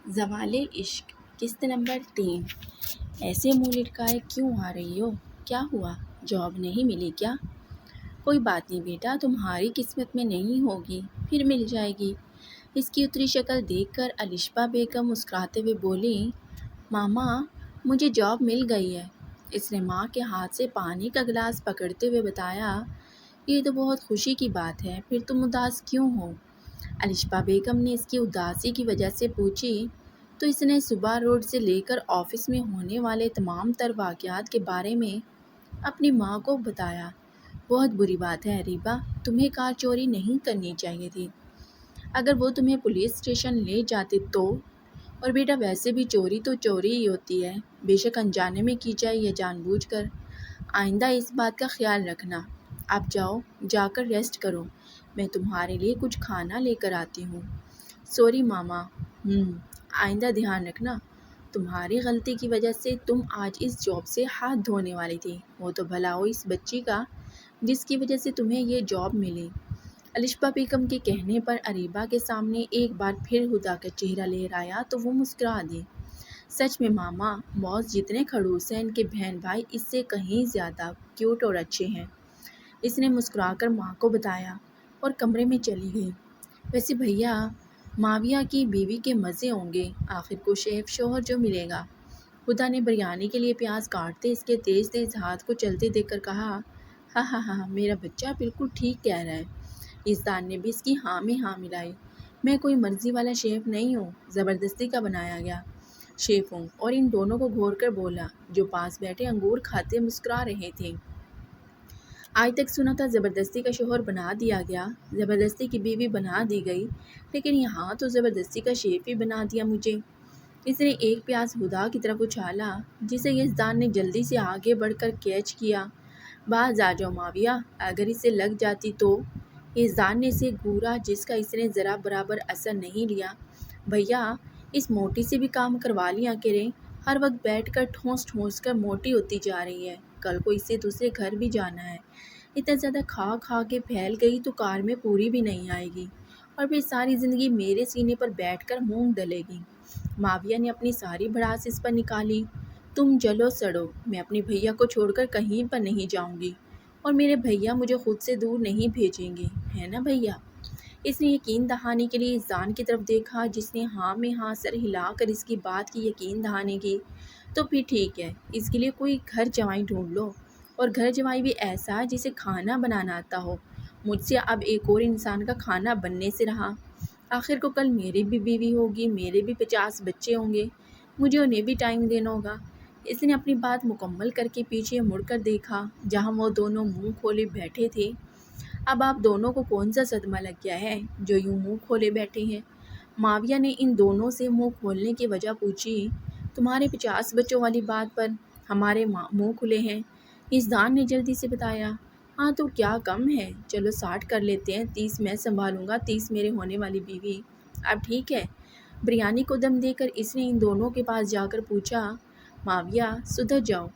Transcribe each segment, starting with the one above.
زوال عشق قسط نمبر 3۔ ایسے منہ لٹکائے کیوں آ رہی ہو؟ کیا ہوا؟ جاب نہیں ملی کیا؟ کوئی بات نہیں بیٹا، تمہاری قسمت میں نہیں ہوگی، پھر مل جائے گی۔ اس کی اتری شکل دیکھ کر الشبہ بیگم مسکراتے ہوئے بولی، ماما مجھے جاب مل گئی ہے۔ اس نے ماں کے ہاتھ سے پانی کا گلاس پکڑتے ہوئے بتایا، یہ تو بہت خوشی کی بات ہے، پھر تم اداس کیوں ہو؟ الشبہ بیگم نے اس کی اداسی کی وجہ سے پوچھی تو اس نے صبح روڈ سے لے کر آفس میں ہونے والے تمام تر واقعات کے بارے میں اپنی ماں کو بتایا۔ بہت بری بات ہے اریبہ، تمہیں کار چوری نہیں کرنی چاہیے تھی۔ اگر وہ تمہیں پولیس اسٹیشن لے جاتے تو؟ اور بیٹا ویسے بھی چوری تو چوری ہی ہوتی ہے، بے شک انجانے میں کی جائے یا جان بوجھ کر۔ آئندہ اس بات کا خیال رکھنا۔ اب جاؤ، جا کر ریسٹ کرو، میں تمہارے لیے کچھ کھانا لے کر آتی ہوں۔ سوری ماما۔ آئندہ دھیان رکھنا۔ تمہاری غلطی کی وجہ سے تم آج اس جاب سے ہاتھ دھونے والی تھی، وہ تو بھلا ہو اس بچی کا جس کی وجہ سے تمہیں یہ جاب ملی۔ الشبہ بیگم کے کہنے پر اریبہ کے سامنے ایک بار پھر ہدا کا چہرہ لہرایا تو وہ مسکرا دی۔ سچ میں ماما، باس جتنے خڑوس ہیں ان کے بہن بھائی اس سے کہیں زیادہ کیوٹ اور اچھے ہیں، اس نے مسکرا کر ماں کو بتایا اور کمرے میں چلی گئی۔ ویسے بھیا، معاویہ کی بیوی کے مزے ہوں گے، آخر کو شیف شوہر جو ملے گا۔ ہدا نے بریانی کے لیے پیاز کاٹتے اس کے تیز تیز ہاتھ کو چلتے دیکھ کر کہا، ہاں ہاں ہاں، میرا بچہ بالکل ٹھیک کہہ رہا ہے۔ یزدان نے بھی اس کی ہاں میں ہاں ملائی۔ میں کوئی مرضی والا شیف نہیں ہوں، زبردستی کا بنایا گیا شیف ہوں۔ اور ان دونوں کو گھور کر بولا جو پاس بیٹھے انگور کھاتے مسکرا رہے تھے، آج تک سنا تھا زبردستی کا شوہر بنا دیا گیا، زبردستی کی بیوی بنا دی گئی، لیکن یہاں تو زبردستی کا شیف ہی بنا دیا مجھے۔ اس نے ایک پیاز ہدا کی طرف اچھالا جسے یزدان نے جلدی سے آگے بڑھ کر کیچ کیا۔ باز آ جاؤ معاویہ، اگر اسے لگ جاتی تو؟ یزدان نے اسے گھورا جس کا اس نے ذرا برابر اثر نہیں لیا۔ بھیا، اس موٹی سے بھی کام کروا لیا کریں، ہر وقت بیٹھ کر ٹھونس ٹھونس کر موٹی ہوتی جا رہی ہے، کل کو اسے دوسرے گھر بھی جانا ہے، اتنا زیادہ کھا کھا کے پھیل گئی تو کار میں پوری بھی نہیں آئے گی، اور پھر ساری زندگی میرے سینے پر بیٹھ کر مونگ ڈلے گی۔ معاویہ نے اپنی ساری بھڑاس اس پر نکالی۔ تم جلو سڑو، میں اپنے بھیا کو چھوڑ کر کہیں پر نہیں جاؤں گی، اور میرے بھیا مجھے خود سے دور نہیں بھیجیں گے، ہے نا بھیا؟ اس نے یقین دہانی کے لیے یزدان کی طرف دیکھا جس نے ہاں میں ہاں سر ہلا کر اس کی بات کی یقین دہانی کی۔ تو پھر ٹھیک ہے، اس کے لیے کوئی گھر جوائی ڈھونڈ لو، اور گھر جوائی بھی ایسا جسے کھانا بنانا آتا ہو۔ مجھ سے اب ایک اور انسان کا کھانا بننے سے رہا۔ آخر کو کل میری بھی بیوی ہوگی، میرے بھی 50 بچے ہوں گے، مجھے انہیں بھی ٹائم دینا ہوگا۔ اس نے اپنی بات مکمل کر کے پیچھے مڑ کر دیکھا جہاں وہ دونوں منہ کھولے بیٹھے تھے۔ اب آپ دونوں کو کون سا صدمہ لگ گیا ہے جو یوں منہ کھولے بیٹھے ہیں؟ معاویہ نے ان دونوں سے منہ کھولنے کی وجہ پوچھی۔ تمہارے 50 بچوں والی بات پر ہمارے منہ کھلے ہیں، یزدان نے جلدی سے بتایا۔ ہاں تو کیا کم ہے، چلو 60 کر لیتے ہیں، 30 میں سنبھالوں گا، 30 میرے ہونے والی بیوی۔ اب ٹھیک ہے؟ بریانی کو دم دے کر اس نے ان دونوں کے پاس جا کر پوچھا، معاویہ سدھر جاؤ۔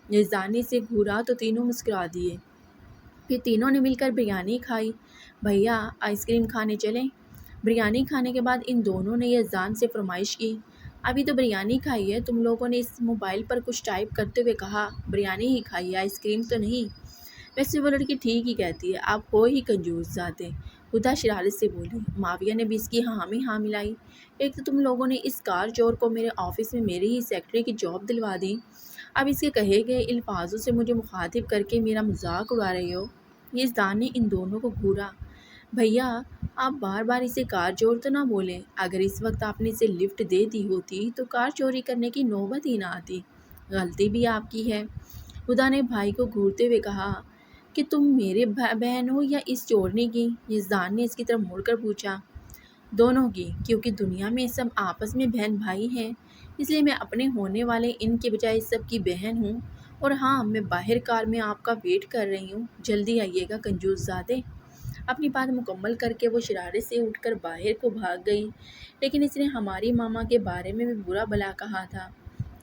یزدان نے اسے گھورا تو تینوں مسکرا دیے۔ پھر تینوں نے مل کر بریانی کھائی۔ بھیا، آئس کریم کھانے چلیں؟ بریانی کھانے کے بعد ان دونوں نے یزدان سے فرمائش کی۔ ابھی تو بریانی کھائی ہے، تم لوگوں نے اس موبائل پر کچھ ٹائپ کرتے ہوئے کہا، بریانی ہی کھائی ہے، آئس کریم تو نہیں۔ ویسے وہ لڑکی ٹھیک ہی کہتی ہے، آپ ہو ہی کنجوس ذاتے، ہدا شرارت سے بولی۔ معاویہ نے بھی اس کی ہاں میں ہاں ملائی۔ ایک تو تم لوگوں نے اس کار چور کو میرے آفس میں میری ہی سیکرٹری کی جاب دلوا دی، اب اس کے کہے گئے الفاظوں سے مجھے مخاطب کر کے میرا مذاق اڑا رہے ہو۔ یزدان نے ان دونوں کو گھورا۔ بھیا، آپ بار بار اسے کار چور تو نہ بولیں، اگر اس وقت آپ نے اسے لفٹ دے دی ہوتی تو کار چوری کرنے کی نوبت ہی نہ آتی، غلطی بھی آپ کی ہے۔ ہدا نے بھائی کو گھورتے ہوئے کہا کہ تم میرے بہن ہو یا اس چورنے کی؟ یزدان نے اس کی طرف مڑ کر پوچھا۔ دونوں کی، کیونکہ دنیا میں سب آپس میں بہن بھائی ہیں، اس لیے میں اپنے ہونے والے ان کے بجائے سب کی بہن ہوں، اور ہاں میں باہر کار میں آپ کا ویٹ کر رہی ہوں، جلدی آئیے گا کنجوس زادے۔ اپنی بات مکمل کر کے وہ شرارت سے اٹھ کر باہر کو بھاگ گئی، لیکن اس نے ہماری ماما کے بارے میں بھی برا بھلا کہا تھا۔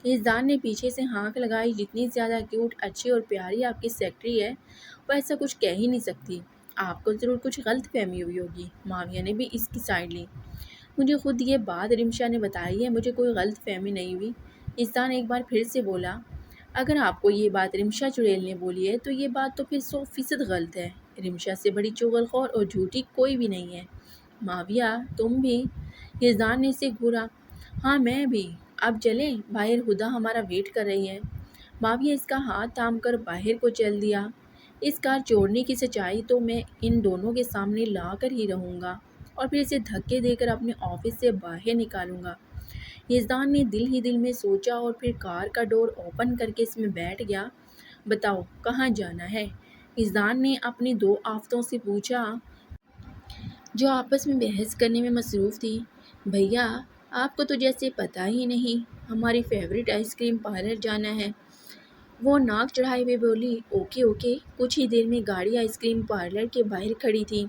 یزدان نے پیچھے سے ہانک لگائی، جتنی زیادہ کیوٹ، اچھی اور پیاری آپ کی سیکرٹری ہے وہ ایسا کچھ کہہ ہی نہیں سکتی، آپ کو ضرور کچھ غلط فہمی ہوئی ہوگی۔ معاویہ نے بھی اس کی سائڈ لی۔ مجھے خود یہ بات رمشا نے بتائی ہے، مجھے کوئی غلط فہمی نہیں ہوئی۔ احسان ایک بار پھر سے بولا، اگر آپ کو یہ بات رمشا چڑیل نے بولی ہے تو یہ بات تو پھر 100% غلط ہے۔ رمشا سے بڑی چغل خور اور جھوٹی کوئی بھی نہیں ہے۔ معاویہ تم بھی؟ یزدان نے اسے گھورا۔ ہاں میں بھی۔ اب چلیں، باہر ہدا ہمارا ویٹ کر رہی ہے۔ معاویہ اس کا ہاتھ تھام کر باہر کو چل دیا۔ اس کار چورنے کی سچائی تو میں ان دونوں کے سامنے لا کر ہی رہوں گا اور پھر اسے دھکے دے کر اپنے آفس سے باہر نکالوں گا۔ یزدان نے دل ہی دل میں سوچا اور پھر کار کا ڈور اوپن کر کے اس میں بیٹھ گیا۔ بتاؤ کہاں جانا ہے؟ یزدان نے اپنی دو آفتوں سے پوچھا جو آپس میں بحث کرنے میں مصروف تھی۔ بھیا آپ کو تو جیسے پتہ ہی نہیں، ہماری فیورٹ آئس کریم پارلر جانا ہے۔ وہ ناک چڑھائے ہوئے بولی، اوکے اوکے۔ کچھ ہی دیر میں گاڑی آئس کریم پارلر کے باہر کھڑی تھی۔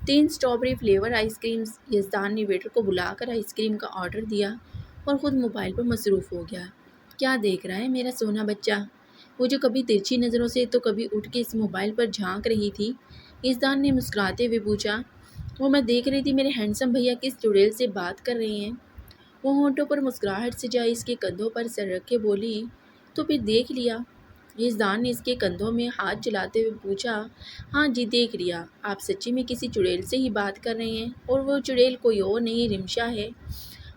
3 strawberry flavour ice creams. Yazdan نے ویٹر کو بلا کر آئس کریم کا آرڈر دیا اور خود موبائل پر مصروف ہو گیا۔ کیا دیکھ رہا ہے میرا سونا بچہ؟ وہ جو کبھی ترچھی نظروں سے تو کبھی اٹھ کے اس موبائل پر جھانک رہی تھی۔ یزدان نے مسکراتے ہوئے پوچھا۔ وہ میں دیکھ رہی تھی میرے ہینڈسم بھیا کس چڑیل سے بات کر رہے ہیں۔ وہ ہونٹوں پر مسکراہٹ سے جائے اس کے کندھوں پر سر رکھے بولی، تو پھر دیکھ لیا؟ یزدان نے اس کے کندھوں میں ہاتھ چلاتے ہوئے پوچھا۔ ہاں جی دیکھ لیا۔ آپ سچی میں کسی چڑیل سے ہی بات کر رہے ہیں اور وہ چڑیل کوئی اور نہیں رمشا ہے۔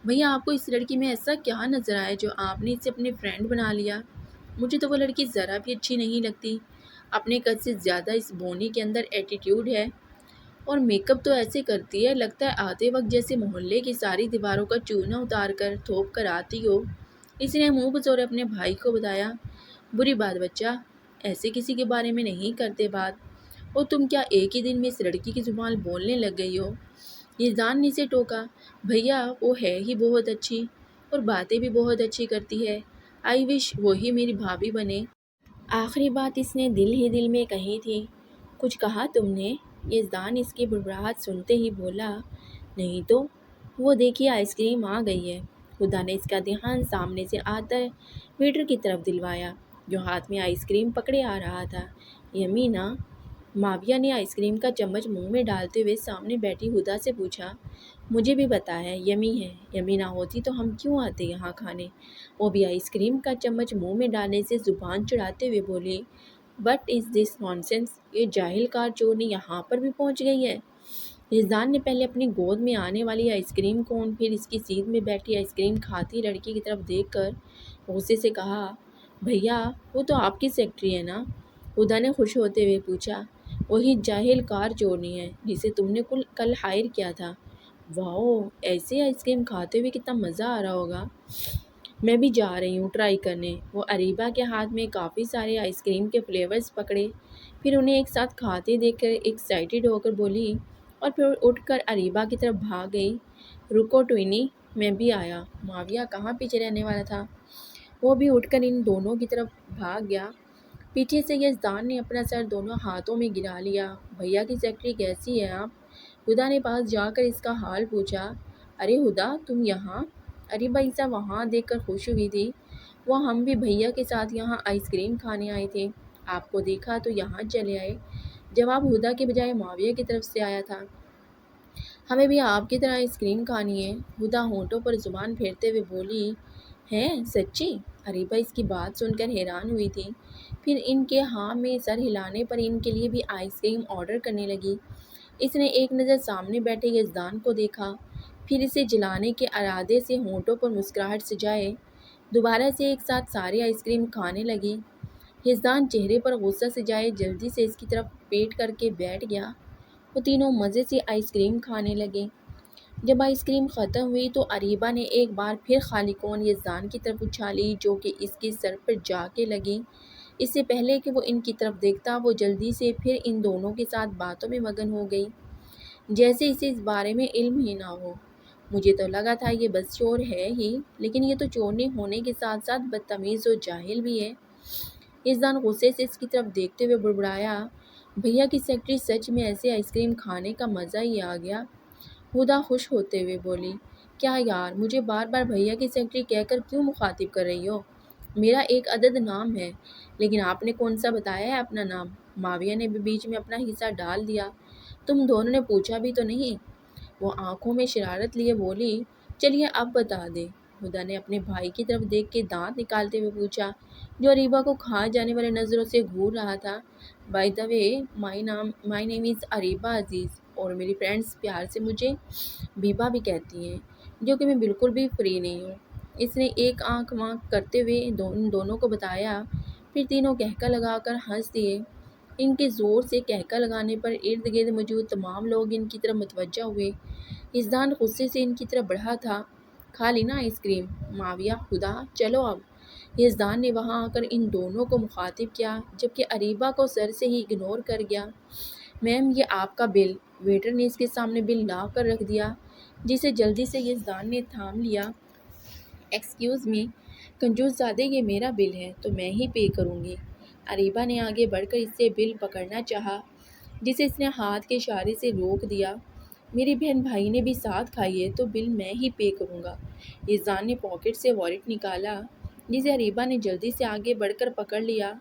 بھیا آپ کو اس لڑکی میں ایسا کیا نظر آیا جو آپ نے اسے اپنے فرینڈ بنا لیا؟ مجھے تو وہ لڑکی ذرا بھی اچھی نہیں لگتی۔ اپنے قد سے زیادہ اس بونی کے اندر ایٹیٹیوڈ ہے اور میک اپ تو ایسے کرتی ہے لگتا ہے آتے وقت جیسے محلے کی ساری دیواروں کا چونا اتار کر تھوپ کر آتی ہو۔ اس نے منہ بزور اپنے بھائی کو بتایا۔ بری بات بچہ، ایسے کسی کے بارے میں نہیں کرتے بات۔ اور تم کیا ایک ہی دن میں اس لڑکی کی زبان بولنے لگ گئی ہو؟ یزدان نے اسے ٹوکا۔ بھیا وہ ہے ہی بہت اچھی اور باتیں بھی بہت اچھی کرتی ہے۔ آئی وش وہی میری بھابھی بنے۔ آخری بات اس نے دل ہی دل میں کہی تھی۔ کچھ کہا تم نے؟ یزدان اس کی بڑبڑاہٹ سنتے ہی بولا، نہیں تو۔ وہ دیکھیے آئس کریم آ گئی ہے۔ ہدا نے اس کا دھیان سامنے سے آتا ویٹر کی طرف دلوایا جو ہاتھ میں آئس کریم پکڑے آ رہا تھا۔ یمی نا؟ معاویہ نے آئس کریم کا چمچ منہ میں ڈالتے ہوئے سامنے بیٹھی ہدا سے پوچھا۔ مجھے بھی پتہ ہے یمی ہے، یمی نہ ہوتی تو ہم کیوں آتے یہاں کھانے؟ وہ بھی آئس کریم کا چمچ منہ میں ڈالنے سے زبان چڑھاتے ہوئے بولی، وٹ از دس نانسنس؟ یہ جاہل کار چورنی یہاں پر بھی پہنچ گئی ہے۔ یزدان نے پہلے اپنی گود میں آنے والی آئس کریم کون پھر اس کی سیٹ میں بیٹھی آئس کریم کھاتی لڑکی کی طرف دیکھ کر غصے سے کہا، بھیا وہ تو آپ کی سیکرٹری ہے نا؟ ہدا نے خوش ہوتے ہوئے پوچھا۔ وہی جاہل کار چورنی ہے جسے تم نے کل ہائر کیا تھا۔ واؤ، ایسے آئس کریم کھاتے ہوئے کتنا مزہ آ رہا ہوگا۔ میں بھی جا رہی ہوں ٹرائی کرنے۔ وہ اریبہ کے ہاتھ میں کافی سارے آئس کریم کے فلیورز پکڑے پھر انہیں ایک ساتھ کھاتے دیکھ کر ایکسائٹیڈ ہو کر بولی اور پھر اٹھ کر اریبہ کی طرف بھاگ گئی۔ رکو ٹوئنی، میں بھی آیا۔ معاویہ کہاں پیچھے رہنے والا تھا، وہ بھی اٹھ کر ان دونوں کی طرف بھاگ گیا۔ پیچھے سے یزدان نے اپنا سر دونوں ہاتھوں میں گرا لیا۔ بھیا کی سیکرٹری کیسی ہے آپ؟ ہدا نے پاس جا کر اس کا حال پوچھا۔ ارے ہدا تم یہاں؟ اریبہ اسے وہاں دیکھ کر خوش ہوئی تھی۔ وہ ہم بھی بھیا کے ساتھ یہاں آئس کریم کھانے آئے تھے، آپ کو دیکھا تو یہاں چلے آئے۔ جواب ہدا کے بجائے معاویہ کی طرف سے آیا تھا۔ ہمیں بھی آپ کی طرح آئس کریم کھانی ہے۔ ہدا ہونٹوں پر زبان پھیرتے ہوئے بولی، ہیں سچی؟ اریبہ اس کی بات سن کر حیران ہوئی تھی، پھر ان کے ہاں میں سر ہلانے پر ان کے لیے بھی آئس کریم آرڈر کرنے لگی۔ اس نے ایک نظر سامنے بیٹھے یزدان کو دیکھا، پھر اسے جلانے کے ارادے سے ہونٹوں پر مسکراہٹ سجائے دوبارہ سے ایک ساتھ سارے آئس کریم کھانے لگی۔ یزدان چہرے پر غصہ سجائے جلدی سے اس کی طرف پیٹ کر کے بیٹھ گیا۔ وہ تینوں مزے سے آئس کریم کھانے لگے۔ جب آئس کریم ختم ہوئی تو اریبہ نے ایک بار پھر خالی کون یزدان کی طرف اچھالی جو کہ اس کے سر پر جا کے لگی۔ اس سے پہلے کہ وہ ان کی طرف دیکھتا وہ جلدی سے پھر ان دونوں کے ساتھ باتوں میں مگن ہو گئی جیسے اسے اس بارے میں علم ہی نہ ہو۔ مجھے تو لگا تھا یہ بس چور ہے ہی، لیکن یہ تو چورنی ہونے کے ساتھ ساتھ بدتمیز و جاہل بھی ہے۔ یزدان غصے سے اس کی طرف دیکھتے ہوئے بڑبڑایا، بھیا کی سیکرٹری سچ میں ایسے آئس کریم کھانے کا مزہ ہی آ گیا۔ ہدا خوش ہوتے ہوئے بولی، کیا یار مجھے بار بار بھیا کی سیکرٹری کہہ کر کیوں مخاطب کر رہی ہو؟ میرا ایک عدد نام ہے، لیکن آپ نے کون سا بتایا ہے اپنا نام؟ معاویہ نے بھی بیچ میں اپنا حصہ ڈال دیا۔ تم دونوں نے پوچھا بھی تو نہیں۔ وہ آنکھوں میں شرارت لیے بولی، چلیے اب بتا دیں۔ ہدا نے اپنے بھائی کی طرف دیکھ کے دانت نکالتے ہوئے پوچھا، جو اریبہ کو کھا جانے والے نظروں سے گھور رہا تھا۔ بائی دا وے، مائی نیم از اریبہ عزیز، اور میری فرینڈس پیار سے مجھے بیبا بھی کہتی ہیں، جو کہ میں بالکل بھی فری نہیں ہوں۔ اس نے ایک آنکھ وانک کرتے ہوئے ان دونوں کو بتایا، پھر تینوں کہکا لگا کر ہنس دیے۔ ان کے زور سے کہکا لگانے پر ارد گرد موجود تمام لوگ ان کی طرف متوجہ ہوئے۔ یزدان غصے سے ان کی طرف بڑھا تھا، کھا لی نا آئس کریم؟ معاویہ، ہدا، چلو اب۔ یزدان نے وہاں آ کر ان دونوں کو مخاطب کیا، جبکہ اریبہ کو سر سے ہی اگنور کر گیا۔ میم، یہ آپ کا بل۔ ویٹر نے اس کے سامنے بل لا کر رکھ دیا، جسے جلدی سے یزدان نے تھام لیا۔ ایکسکیوز می کنجوس زادے، یہ میرا بل ہے تو میں ہی پے کروں گی۔ اریبہ نے آگے بڑھ کر اس سے بل پکڑنا چاہا، جسے اس نے ہاتھ کے اشارے سے روک دیا۔ میری بہن بھائی نے بھی ساتھ کھائی ہے تو بل میں ہی پے کروں گا۔ یزدان نے پاکٹ سے والیٹ نکالا، جسے اریبہ نے جلدی سے آگے بڑھ کر پکڑ لیا۔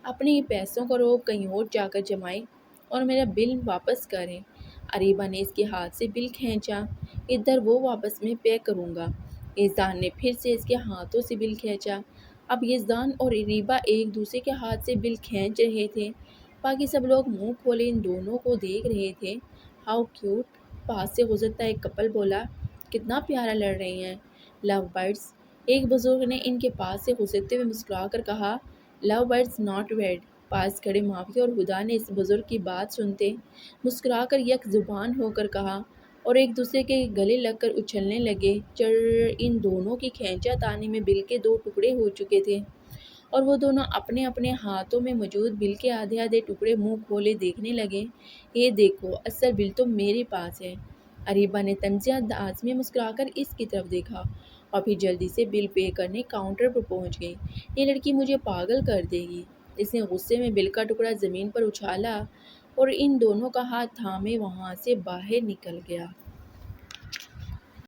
اپنے ہی پیسوں کا روب کہیں اور جا کر جمائیں اور میرا بل واپس کریں۔ اریبہ نے اس کے ہاتھ سے بل کھینچا، ادھر وہ واپس میں پے کروں گا۔ یزدان نے پھر سے اس کے ہاتھوں سے بل کھینچا۔ اب یزدان اور اریبہ ایک دوسرے کے ہاتھ سے بل کھینچ رہے تھے۔ باقی سب لوگ منہ کھولے ان دونوں کو دیکھ رہے تھے۔ ہاؤ کیوٹ، پاس سے گزرتا ایک کپل بولا، کتنا پیارا لڑ رہے ہیں، لو برڈز۔ ایک بزرگ نے ان کے پاس سے گزرتے ہوئے مسکرا کر کہا، لو برڈز ناٹ ویڈ۔ پاس کھڑے معاویہ اور ہدا نے اس بزرگ کی بات سنتے مسکرا کر یک زبان ہو کر کہا، اور ایک دوسرے کے گلے لگ کر اچھلنے لگے۔ چرر، ان دونوں کی کھینچا تانی میں بل کے 2 ٹکڑے ہو چکے تھے، اور وہ دونوں اپنے اپنے ہاتھوں میں موجود بل کے آدھے آدھے ٹکڑے منہ کھولے دیکھنے لگے۔ یہ دیکھو، اصل بل تو میرے پاس ہے۔ اریبہ نے طنزیہ انداز میں مسکرا کر اس کی طرف دیکھا، اور پھر جلدی سے بل پے کرنے کاؤنٹر پر پہنچ گئی۔ یہ لڑکی مجھے پاگل کر دے گی۔ اس نے غصے میں بل کا ٹکڑا زمین پر اچھالا اور ان دونوں کا ہاتھ تھامے وہاں سے باہر نکل گیا۔